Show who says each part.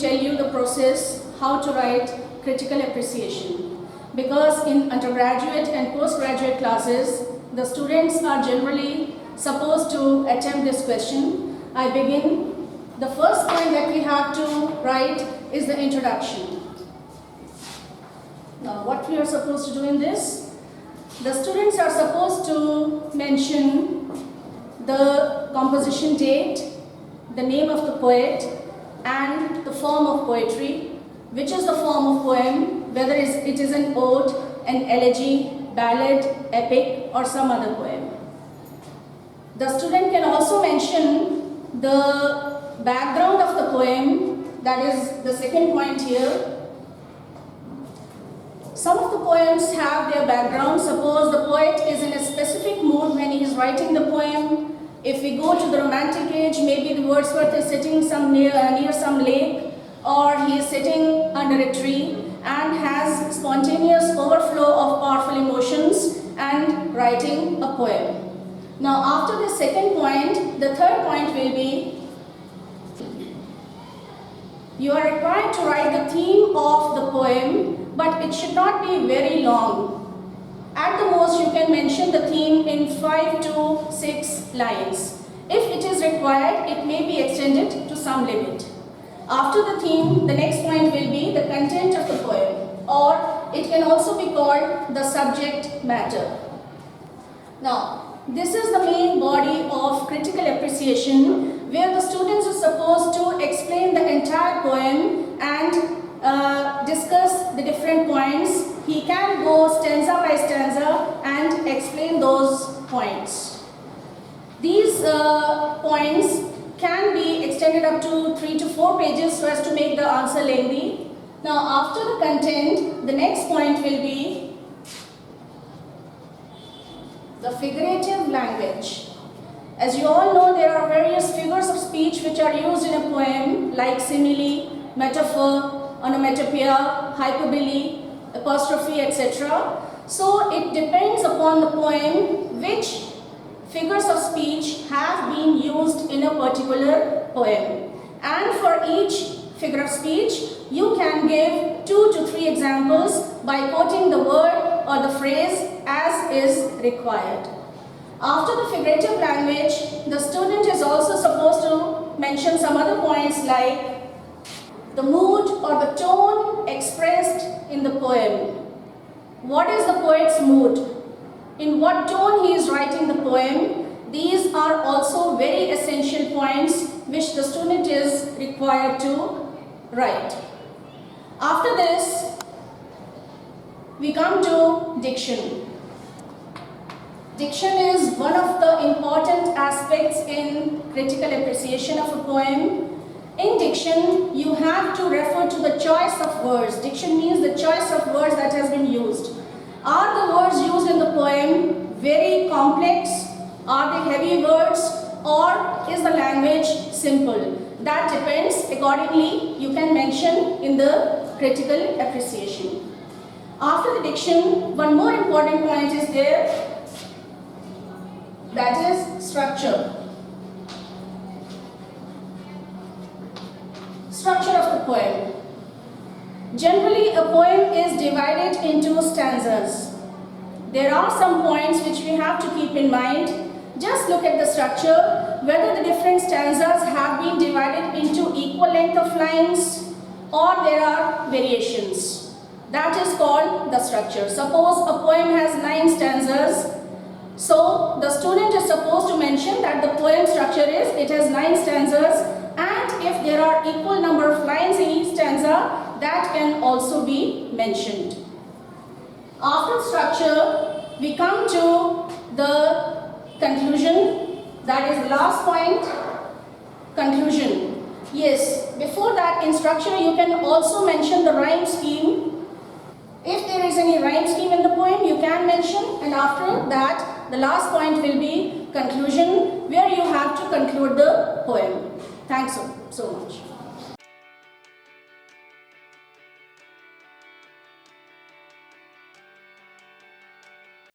Speaker 1: tell you the process how to write critical appreciation, because in undergraduate and postgraduate classes the students are generally supposed to attempt this question. I begin. The first point that we have to write is the introduction. Now what we are supposed to do in this? The students are supposed to mention the composition date, the name of the poet, and the form of poetry, which is the form of poem, whether it is an ode, an elegy, ballad, epic, or some other poem. The student can also mention the background of the poem, that is the second point here. Some of the poems have their background. Suppose the poet is in a specific mood when he is writing the poem. If we go to the romantic age, maybe the Wordsworth is sitting near some lake, or he is sitting under a tree and has spontaneous overflow of powerful emotions and writing a poem. Now after the second point, the third point will be, you are required to write the theme of the poem, but it should not be very long. At the most, you can mention the theme in 5 to 6 lines. If it is required, it may be extended to some limit. After the theme, the next point will be the content of the poem, or it can also be called the subject matter. Now, this is the main body of critical appreciation, where the students are supposed to explain the entire poem and discuss the different points. He can go stanza by stanza and explain those points. These points can be extended up to 3 to 4 pages so as to make the answer lengthy. Now after the content, the next point will be the figurative language. As you all know, there are various figures of speech which are used in a poem, like simile, metaphor, onomatopoeia, hyperbole, apostrophe, etc. So it depends upon the poem which figures of speech have been used in a particular poem. And for each figure of speech, you can give 2 to 3 examples by quoting the word or the phrase as is required. After the figurative language, the student is also supposed to mention some other points like the mood or the tone expressed in the poem. What is the poet's mood? In what tone he is writing the poem? These are also very essential points which the student is required to write. After this, we come to diction. Diction is one of the important aspects in critical appreciation of a poem. In diction, you have to refer to the choice of words. Diction means the choice of words that has been used. Are the words used in the poem very complex? Are they heavy words? Or is the language simple? That depends. Accordingly, you can mention in the critical appreciation. After the diction, one more important point is there. That is structure. Structure of the poem. Generally, a poem is divided into stanzas. There are some points which we have to keep in mind. Just look at the structure, whether the different stanzas have been divided into equal length of lines or there are variations. That is called the structure. Suppose a poem has 9 stanzas. So the student is supposed to mention that the poem structure is, it has 9 stanzas, and if there are equal number of lines in each stanza, that can also be mentioned. After structure, we come to the conclusion. That is the last point, conclusion. Yes, before that in structure you can also mention the rhyme scheme. If there is any rhyme scheme in the poem, you can mention, and after that the last point will be conclusion, where you have to conclude the poem. Thanks so much.